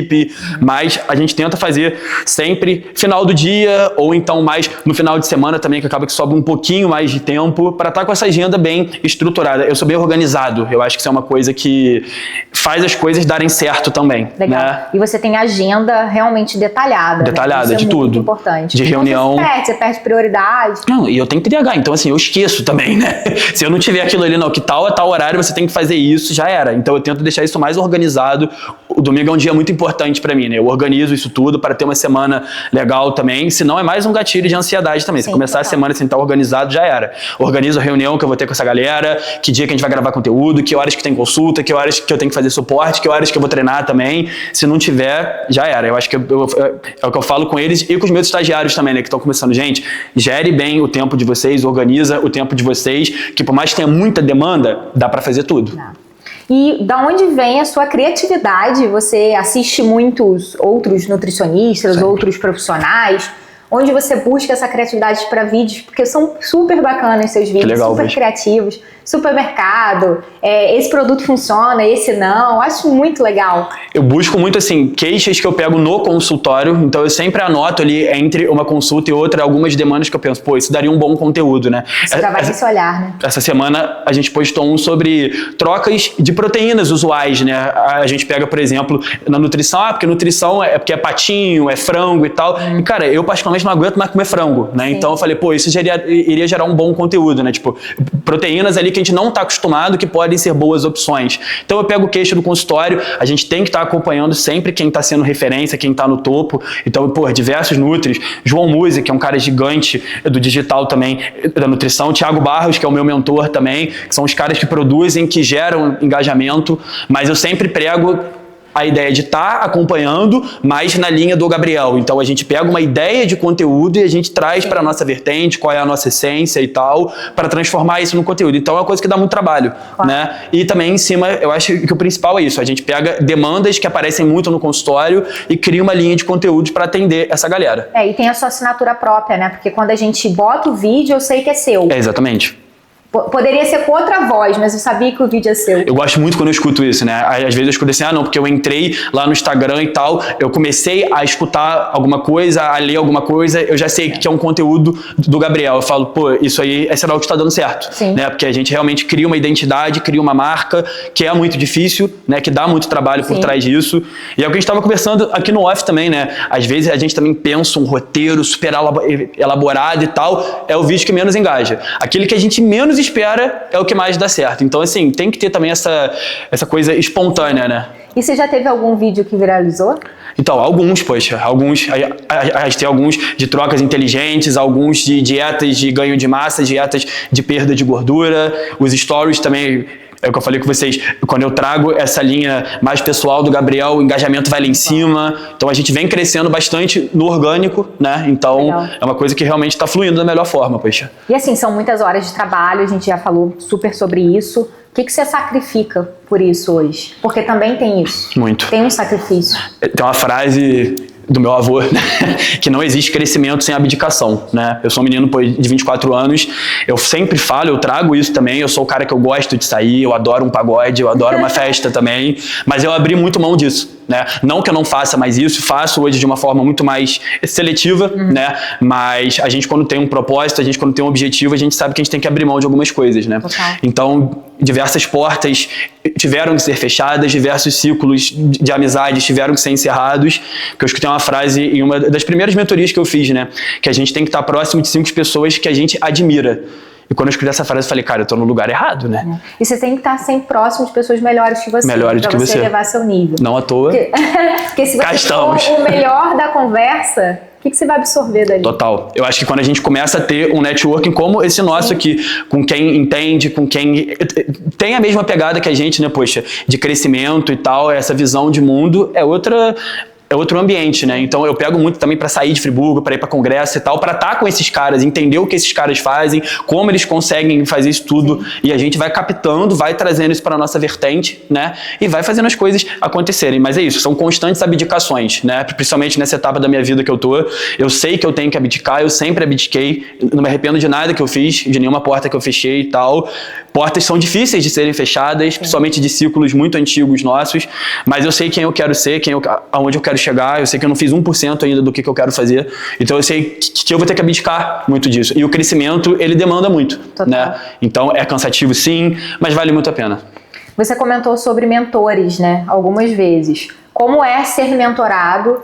mas a gente tenta fazer sempre final do dia, ou então mais no final de semana também, que acaba que sobra um pouquinho mais de tempo, para estar com essa agenda bem estruturada. Eu sou bem organizado, eu acho que isso é uma coisa que faz as coisas darem certo também. Legal. Né? E você tem agenda realmente detalhada. Detalhada, né? Isso de é tudo. muito importante. De reunião. Você perde prioridade. Não, e eu tenho TDAH, então assim, eu esqueço também, né? Se eu não tiver aquilo ali, não, que tal a tal horário você tem que fazer isso, já era. Então eu tento deixar isso mais organizado. O domingo é um dia muito importante pra mim, né? Eu organizo isso tudo para ter uma semana legal também, senão é mais um gatilho de ansiedade também. Se começar a semana sem estar organizado, já era. Organizo a reunião que eu vou ter com essa galera, que dia que a gente vai gravar conteúdo, que horas que tem consulta, que horas que eu tenho que fazer suporte, que horas que eu vou treinar também. Se não tiver, já era. Eu acho que é o que eu falo com eles e com os meus estagiários também, né? Que estão começando. Gente, gere bem o tempo de vocês, organiza o tempo de vocês, que por mais que tenha muita demanda, dá para fazer tudo. Não. E da onde vem a sua criatividade? Você assiste muitos outros nutricionistas, Sempre. outros profissionais? Onde você busca essa criatividade para vídeos? Porque são super bacanas seus vídeos, legal, super criativos. Supermercado, esse produto funciona, esse não. Acho muito legal. Eu busco muito, assim, queixas que eu pego no consultório, então eu sempre anoto ali, entre uma consulta e outra, algumas demandas que eu penso, pô, isso daria um bom conteúdo, né? Você já vai nesse olhar, né? Essa semana a gente postou um sobre trocas de proteínas usuais, né? A gente pega, por exemplo, na nutrição, porque nutrição é porque é patinho, é frango e tal. E, cara, eu particularmente não aguento mais comer frango, né? Sim. Então eu falei, pô, isso iria gerar um bom conteúdo, né? Tipo, proteínas ali que a gente não está acostumado, que podem ser boas opções. Então eu pego o queixo do consultório, a gente tem que estar acompanhando sempre quem está sendo referência, quem está no topo. Então, pô, diversos nutris, João Musi, que é um cara gigante do digital também, da nutrição, Thiago Barros, que é o meu mentor também, que são os caras que produzem, que geram engajamento, mas eu sempre prego a ideia de estar acompanhando, mas na linha do Gabriel. Então a gente pega uma ideia de conteúdo e a gente traz para a nossa vertente, qual é a nossa essência e tal, para transformar isso no conteúdo. Então é uma coisa que dá muito trabalho, né? E também em cima, eu acho que o principal é isso, a gente pega demandas que aparecem muito no consultório e cria uma linha de conteúdos para atender essa galera. E tem a sua assinatura própria, né? Porque quando a gente bota o vídeo, eu sei que é seu. Exatamente. Poderia ser com outra voz, mas eu sabia que o vídeo é seu. Eu gosto muito quando eu escuto isso, né? Às vezes eu escuto assim, não, porque eu entrei lá no Instagram e tal, eu comecei a escutar alguma coisa, a ler alguma coisa, eu já sei que é um conteúdo do Gabriel. Eu falo, pô, isso aí é sinal que está dando certo. Sim. Né? Porque a gente realmente cria uma identidade, cria uma marca, que é muito difícil, né? Que dá muito trabalho por trás disso. E é o que a gente estava conversando aqui no off também, né? Às vezes a gente também pensa um roteiro super elaborado e tal, é o vídeo que menos engaja. Aquele que a gente menos espera é o que mais dá certo. Então, assim, tem que ter também essa coisa espontânea, né? E você já teve algum vídeo que viralizou? Então, alguns, poxa, a gente tem alguns de trocas inteligentes, alguns de dietas de ganho de massa, dietas de perda de gordura, os stories também. É o que eu falei com vocês, quando eu trago essa linha mais pessoal do Gabriel, o engajamento vai lá em cima, então a gente vem crescendo bastante no orgânico, né? Então Legal. é uma coisa que realmente está fluindo da melhor forma, poxa. E assim, são muitas horas de trabalho, a gente já falou super sobre isso. O que você sacrifica por isso hoje? Porque também tem isso. Muito. Tem um sacrifício. Tem uma frase do meu avô, né? Que não existe crescimento sem abdicação, né? Eu sou um menino de 24 anos, eu sempre falo, eu trago isso também, eu sou o cara que eu gosto de sair, eu adoro um pagode, eu adoro uma festa também, mas eu abri muito mão disso, né? Não que eu não faça mais isso, faço hoje de uma forma muito mais seletiva, né? Mas a gente quando tem um propósito, a gente quando tem um objetivo, a gente sabe que a gente tem que abrir mão de algumas coisas, né? Total. Então, diversas portas tiveram que ser fechadas, diversos ciclos de amizades tiveram que ser encerrados, porque eu escutei uma frase em uma das primeiras mentorias que eu fiz, né? Que a gente tem que estar próximo de 5 pessoas que a gente admira. E quando eu escutei essa frase, eu falei, cara, eu tô no lugar errado, né? E você tem que estar sempre próximo de pessoas melhores que você. Melhores do que você. Pra você elevar seu nível. Não à toa. Porque se você for o melhor da conversa, o que você vai absorver dali? Total. Eu acho que quando a gente começa a ter um networking como esse nosso aqui, com quem entende, com quem tem a mesma pegada que a gente, né, poxa, de crescimento e tal, essa visão de mundo é outro ambiente, né? Então eu pego muito também para sair de Friburgo, para ir para congresso e tal, para estar com esses caras, entender o que esses caras fazem, como eles conseguem fazer isso tudo, e a gente vai captando, vai trazendo isso para nossa vertente, né? E vai fazendo as coisas acontecerem. Mas é isso, são constantes abdicações, né? Principalmente nessa etapa da minha vida que eu tô. Eu sei que eu tenho que abdicar, eu sempre abdiquei, não me arrependo de nada que eu fiz, de nenhuma porta que eu fechei e tal. Portas são difíceis de serem fechadas, principalmente de ciclos muito antigos nossos, mas eu sei quem eu quero ser, aonde eu quero chegar, eu sei que eu não fiz 1% ainda do que eu quero fazer, então eu sei que eu vou ter que abdicar muito disso. E o crescimento, ele demanda muito, né? Então é cansativo sim, mas vale muito a pena. Você comentou sobre mentores, né? Algumas vezes. Como é ser mentorado?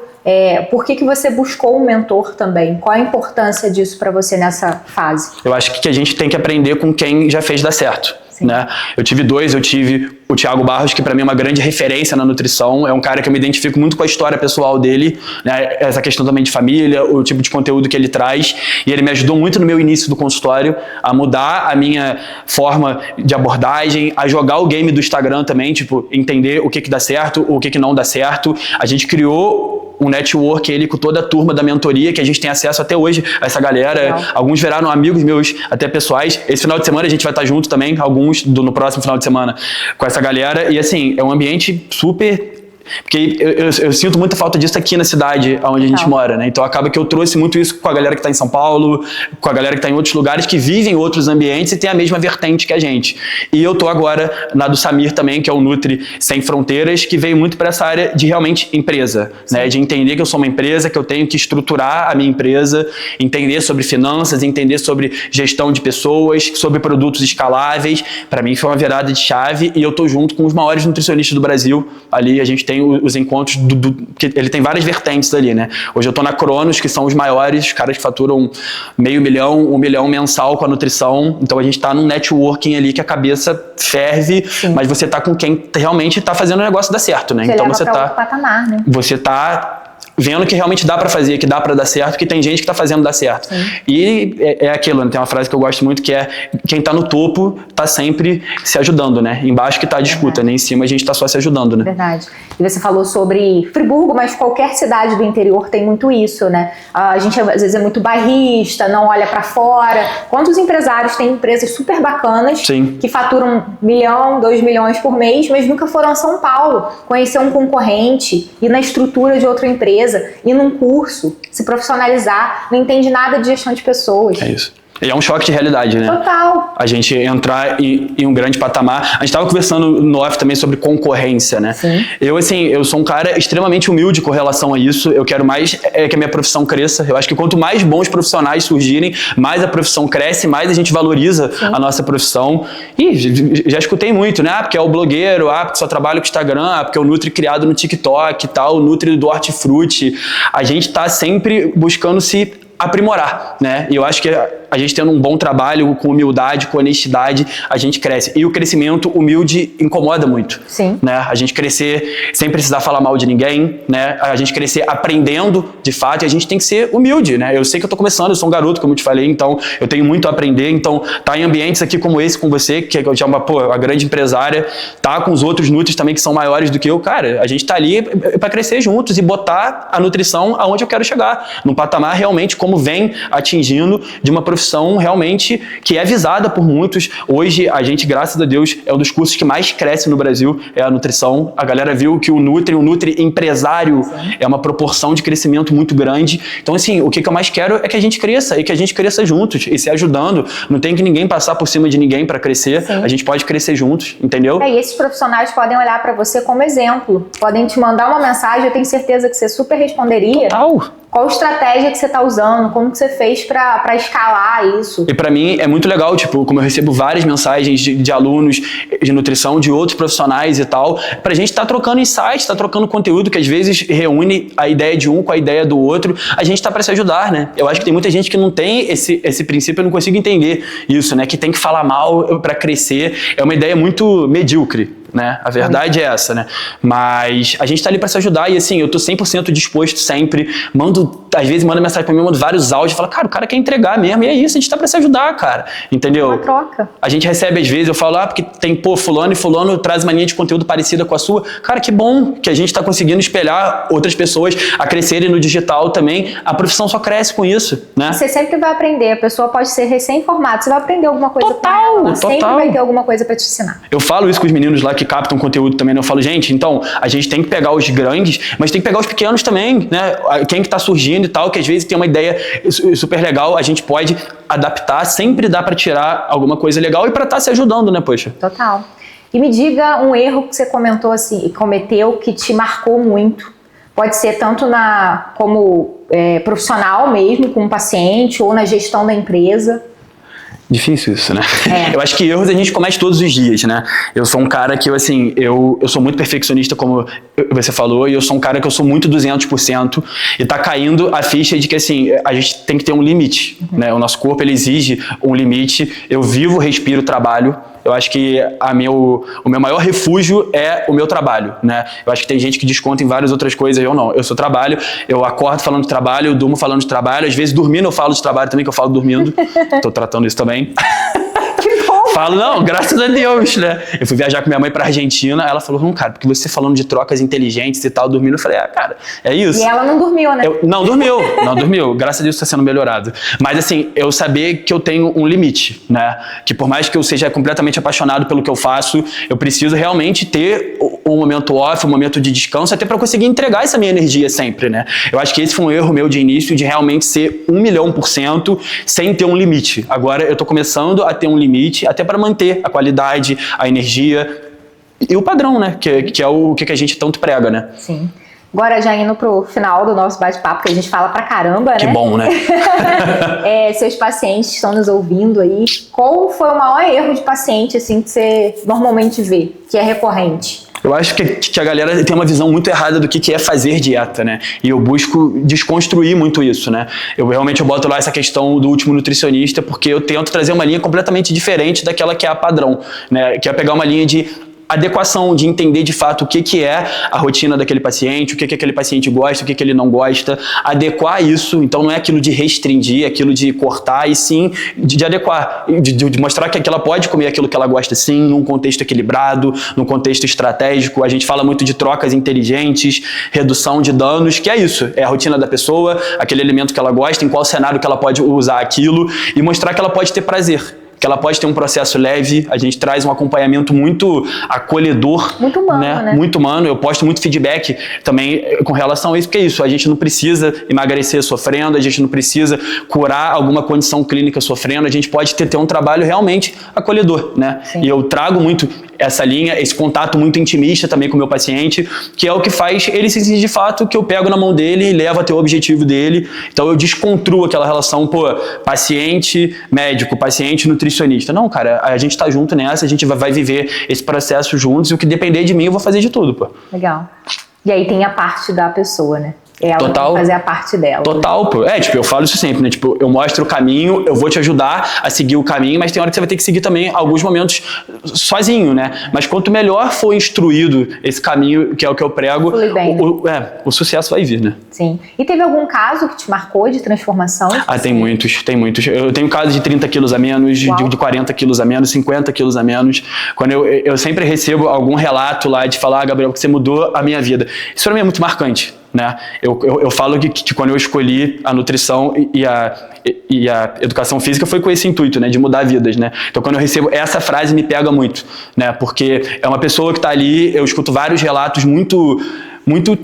Por que você buscou um mentor também? Qual a importância disso para você nessa fase? Eu acho que a gente tem que aprender com quem já fez dar certo. Né? Eu tive 2, eu tive o Thiago Barros, que para mim é uma grande referência na nutrição, é um cara que eu me identifico muito com a história pessoal dele, né? Essa questão também de família, o tipo de conteúdo que ele traz, e ele me ajudou muito no meu início do consultório a mudar a minha forma de abordagem, a jogar o game do Instagram também, tipo, entender o que dá certo, o que não dá certo. A gente criou um network ele com toda a turma da mentoria, que a gente tem acesso até hoje a essa galera. Legal. Alguns viraram amigos meus, até pessoais. Esse final de semana a gente vai estar junto também, alguns no próximo final de semana com essa galera. E assim, é um ambiente super... Porque eu sinto muita falta disso aqui na cidade onde a gente mora, né? Então acaba que eu trouxe muito isso com a galera que está em São Paulo, com a galera que está em outros lugares, que vivem outros ambientes e tem a mesma vertente que a gente. E eu tô agora na do Samir também, que é o Nutri Sem Fronteiras, que veio muito para essa área de realmente empresa, né? De entender que eu sou uma empresa, que eu tenho que estruturar a minha empresa, entender sobre finanças, entender sobre gestão de pessoas, sobre produtos escaláveis. Para mim foi uma virada de chave e eu tô junto com os maiores nutricionistas do Brasil. Ali a gente tem os encontros, que ele tem várias vertentes ali, né? Hoje eu tô na Cronos, que são os maiores, os caras que faturam $500 000, $1 milhão mensal com a nutrição. Então a gente tá num networking ali que a cabeça ferve, mas você tá com quem realmente tá fazendo o negócio dar certo, né? Então você tá... outro patamar, né? Você tá vendo que realmente dá pra fazer, que dá pra dar certo, que tem gente que tá fazendo dar certo. Sim. E é aquilo, né? Tem uma frase que eu gosto muito que é: quem tá no topo tá sempre se ajudando, né? Embaixo que tá a disputa, né? Em cima a gente tá só se ajudando, né? Verdade. E você falou sobre Friburgo, mas qualquer cidade do interior tem muito isso, né? A gente às vezes é muito bairrista, não olha pra fora. Quantos empresários têm empresas super bacanas, sim, que faturam 1 milhão, 2 milhões por mês, mas nunca foram a São Paulo conhecer um concorrente, ir na estrutura de outra empresa, ir num curso, se profissionalizar, não entende nada de gestão de pessoas. É isso. E é um choque de realidade, né? Total. A gente entrar em um grande patamar. A gente estava conversando no off também sobre concorrência, né? Sim. Eu sou um cara extremamente humilde com relação a isso. Eu quero mais que a minha profissão cresça. Eu acho que quanto mais bons profissionais surgirem, mais a profissão cresce, mais a gente valoriza, sim, a nossa profissão. E já escutei muito, né? Porque é o blogueiro, porque só trabalho com Instagram, porque é o Nutri criado no TikTok e tal, o Nutri do Hortifruti. A gente está sempre buscando se aprimorar, né? E eu acho que a gente tendo um bom trabalho, com humildade, com honestidade, a gente cresce. E o crescimento humilde incomoda muito. Sim. Né? A gente crescer sem precisar falar mal de ninguém, né? A gente crescer aprendendo, de fato, e a gente tem que ser humilde, né? Eu sei que eu tô começando, eu sou um garoto, como eu te falei, então eu tenho muito a aprender, então tá em ambientes aqui como esse com você, que é uma grande empresária, tá com os outros nutris também que são maiores do que eu, cara, a gente tá ali para crescer juntos e botar a nutrição aonde eu quero chegar, num patamar realmente como vem atingindo de uma profissão realmente que é visada por muitos. Hoje a gente, graças a Deus, é um dos cursos que mais cresce no Brasil, é a nutrição. A galera viu que o Nutri empresário é uma proporção de crescimento muito grande. Então assim, o que eu mais quero é que a gente cresça e que a gente cresça juntos e se ajudando. Não tem que ninguém passar por cima de ninguém para crescer. Sim. A gente pode crescer juntos, entendeu? E esses profissionais podem olhar para você como exemplo, podem te mandar uma mensagem, eu tenho certeza que você super responderia. Total. Qual estratégia que você está usando? Como que você fez para escalar isso? E para mim é muito legal, tipo, como eu recebo várias mensagens de alunos de nutrição, de outros profissionais e tal, pra gente tá trocando insights, tá trocando conteúdo que às vezes reúne a ideia de um com a ideia do outro. A gente tá para se ajudar, né? Eu acho que tem muita gente que não tem esse princípio, eu não consigo entender isso, né? Que tem que falar mal para crescer. É uma ideia muito medíocre. Né? A verdade é essa, né? Mas a gente tá ali pra se ajudar e assim, eu tô 100% disposto sempre, às vezes manda mensagem pra mim, mando vários áudios, fala, cara, o cara quer entregar mesmo, e é isso, a gente tá pra se ajudar, cara, entendeu? Uma troca. A gente recebe às vezes, eu falo, porque tem, fulano e fulano traz uma linha de conteúdo parecida com a sua, cara, que bom que a gente tá conseguindo espelhar outras pessoas a crescerem no digital também, a profissão só cresce com isso, né? Você sempre vai aprender, a pessoa pode ser recém-formada, você vai aprender alguma coisa com ela, sempre vai ter alguma coisa pra te ensinar. Eu falo isso com os meninos lá que captam conteúdo também, né? Eu falo, gente, então, a gente tem que pegar os grandes, mas tem que pegar os pequenos também, né? Quem que tá surgindo e tal, que às vezes tem uma ideia super legal, a gente pode adaptar, sempre dá pra tirar alguma coisa legal e pra estar se ajudando, né, poxa? Total. E me diga um erro que você comentou assim, e cometeu, que te marcou muito. Pode ser tanto como profissional mesmo, com um paciente, ou na gestão da empresa. Difícil isso, né? Eu acho que erros a gente comete todos os dias, né? Eu sou um cara que, assim, eu sou muito perfeccionista, como você falou, e eu sou um cara que eu sou muito 200%, e tá caindo a ficha de que, assim, a gente tem que ter um limite, né? O nosso corpo, ele exige um limite. Eu vivo, respiro, trabalho. Eu acho que o meu maior refúgio é o meu trabalho, né? Eu acho que tem gente que desconta em várias outras coisas, eu não. Eu sou trabalho, eu acordo falando de trabalho, eu durmo falando de trabalho, às vezes dormindo eu falo de trabalho também, que eu falo dormindo. Tô tratando isso também. Que bom! Falo, não, graças a Deus, né? Eu fui viajar com minha mãe pra Argentina, ela falou, não, cara, porque você falando de trocas inteligentes e tal, dormindo, eu falei, cara, é isso. E ela não dormiu, né? Não dormiu, graças a Deus tá sendo melhorado. Mas assim, eu saber que eu tenho um limite, né? Que por mais que eu seja completamente apaixonado pelo que eu faço, eu preciso realmente ter um momento off, um momento de descanso, até pra conseguir entregar essa minha energia sempre, né? Eu acho que esse foi um erro meu de início, de realmente ser 1.000.000% sem ter um limite. Agora eu tô começando a ter um limite, até para manter a qualidade, a energia e o padrão, né? Que é o que a gente tanto prega, né? Sim. Agora, já indo pro final do nosso bate-papo, que a gente fala pra caramba, que né? Que bom, né? Seus pacientes estão nos ouvindo aí. Qual foi o maior erro de paciente, assim, que você normalmente vê, que é recorrente? Eu acho que a galera tem uma visão muito errada do que é fazer dieta, né? E eu busco desconstruir muito isso, né? Eu boto lá essa questão do último nutricionista, porque eu tento trazer uma linha completamente diferente daquela que é a padrão, né? Que é pegar uma linha de adequação, de entender de fato o que é a rotina daquele paciente, o que aquele paciente gosta, o que ele não gosta, adequar isso. Então não é aquilo de restringir, é aquilo de cortar, e sim de adequar, de mostrar que ela pode comer aquilo que ela gosta sim, num contexto equilibrado, num contexto estratégico. A gente fala muito de trocas inteligentes, redução de danos, que é isso, é a rotina da pessoa, aquele alimento que ela gosta, em qual cenário que ela pode usar aquilo, e mostrar que ela pode ter prazer, que ela pode ter um processo leve. A gente traz um acompanhamento muito acolhedor. Muito humano, né? Muito humano. Eu posto muito feedback também com relação a isso, porque é isso, a gente não precisa emagrecer sofrendo, a gente não precisa curar alguma condição clínica sofrendo, a gente pode ter um trabalho realmente acolhedor, né? Sim. E eu trago muito essa linha, esse contato muito intimista também com o meu paciente, que é o que faz ele se sentir de fato que eu pego na mão dele e levo até o objetivo dele. Então eu desconstruo aquela relação, paciente médico, paciente nutricionista. Não, cara, a gente tá junto nessa, a gente vai viver esse processo juntos, e o que depender de mim eu vou fazer de tudo, Legal. E aí tem a parte da pessoa, né? ela Total. fazer a parte dela. Total, pô. Tipo, eu falo isso sempre, né? Tipo, eu mostro o caminho, eu vou te ajudar a seguir o caminho, mas tem hora que você vai ter que seguir também alguns momentos sozinho, né? Mas quanto melhor for instruído esse caminho, que é o que eu prego, Flui bem, o sucesso vai vir, né? Sim. E teve algum caso que te marcou de transformação? Tem muitos, tem muitos. Eu tenho casos de 30 quilos a menos, de 40 quilos a menos, 50 quilos a menos. Quando eu sempre recebo algum relato lá de falar, Gabriel, que você mudou a minha vida. Isso pra mim é muito marcante, né? Eu falo que quando eu escolhi a nutrição e a educação física foi com esse intuito, né? De mudar vidas, né? Então quando eu recebo essa frase me pega muito, né? Porque é uma pessoa que tá ali, eu escuto vários relatos muito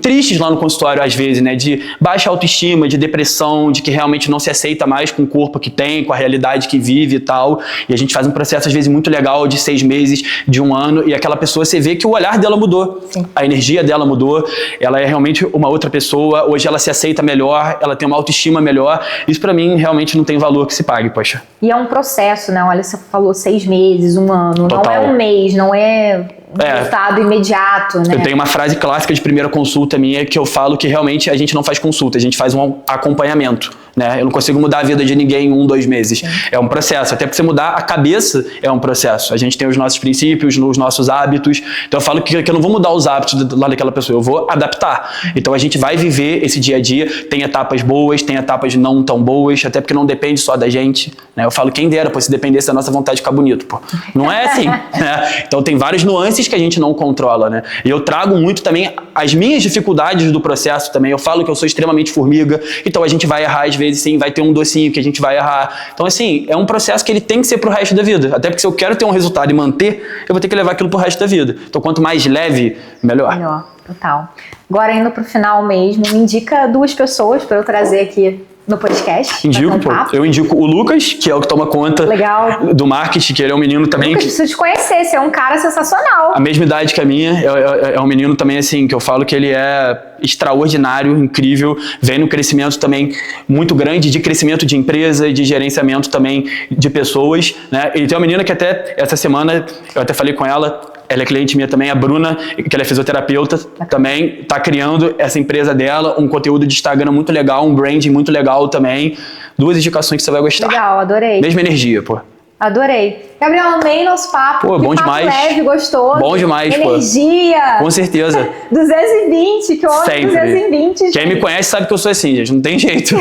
tristes lá no consultório às vezes, né, de baixa autoestima, de depressão, de que realmente não se aceita mais com o corpo que tem, com a realidade que vive e tal, e a gente faz um processo às vezes muito legal de 6 meses, de 1 ano, e aquela pessoa, você vê que o olhar dela mudou, Sim. A energia dela mudou, ela é realmente uma outra pessoa, hoje ela se aceita melhor, ela tem uma autoestima melhor, isso pra mim realmente não tem valor que se pague, poxa. E é um processo, né? Olha, você falou 6 meses, 1 ano, Total. não é um mês, não é um resultado imediato, né? Eu tenho uma frase clássica de primeira consulta minha que eu falo que realmente a gente não faz consulta, a gente faz um acompanhamento, né? Eu não consigo mudar a vida de ninguém em 1, 2 meses. Sim. É um processo, até porque você mudar a cabeça é um processo. A gente tem os nossos princípios, os nossos hábitos, então eu falo que eu não vou mudar os hábitos lá daquela pessoa, eu vou adaptar. Então a gente vai viver esse dia a dia, tem etapas boas, tem etapas não tão boas, até porque não depende só da gente, né? Eu falo, quem dera, pô, se dependesse da nossa vontade de ficar bonito, pô. Não é assim, né? Então tem vários nuances que a gente não controla, né? E eu trago muito também as minhas dificuldades do processo também. Eu falo que eu sou extremamente formiga, então a gente vai errar às vezes, sim, vai ter um docinho que a gente vai errar. Então assim, é um processo que ele tem que ser pro resto da vida. Até porque se eu quero ter um resultado e manter, eu vou ter que levar aquilo pro resto da vida. Então quanto mais leve, melhor. Melhor, total. Agora indo pro final mesmo, me indica 2 pessoas para eu trazer aqui no podcast. Indico, pô. Eu indico o Lucas, que é o que toma conta Legal. do marketing, que ele é um menino também. Lucas, preciso te conhecer, você é um cara sensacional. A mesma idade que a minha, é um menino também assim, que eu falo que ele é extraordinário, incrível, vem no crescimento também muito grande, de crescimento de empresa, de gerenciamento também de pessoas, né? E tem uma menina que até essa semana, eu até falei com ela, ela é cliente minha também, a Bruna, que ela é fisioterapeuta, também está criando essa empresa dela, um conteúdo de Instagram muito legal, um branding muito legal também. 2 indicações que você vai gostar. Legal, adorei. Mesma energia, pô. Adorei. Gabriel, amei nosso papo. Pô, bom demais. Leve, gostoso. Bom demais, pô. Energia. Com certeza. 220, que homem. Sempre. 220. Quem me conhece sabe que eu sou assim, gente. Não tem jeito.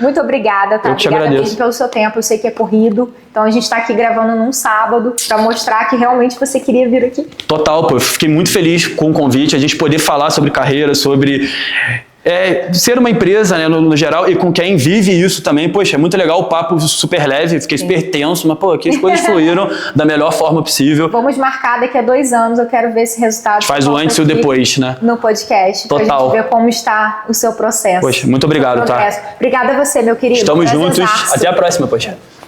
Muito obrigada, tá? Eu te Obrigada agradeço. mesmo pelo seu tempo. Eu sei que é corrido. Então a gente tá aqui gravando num sábado pra mostrar que realmente você queria vir aqui. Total, pô. Fiquei muito feliz com o convite. A gente poder falar sobre carreira, sobre... ser uma empresa, né, no geral, e com quem vive isso também, poxa, é muito legal, o papo super leve, fiquei super tenso, mas pô, aqui as coisas fluíram da melhor forma possível. Vamos marcar daqui a 2 anos, eu quero ver esse resultado. Faz o antes e o depois, né? No podcast, Total. pra gente ver como está o seu processo. Poxa, muito obrigado, tá? Obrigada a você, meu querido. Estamos juntos, Prazerzaço. até a próxima, poxa.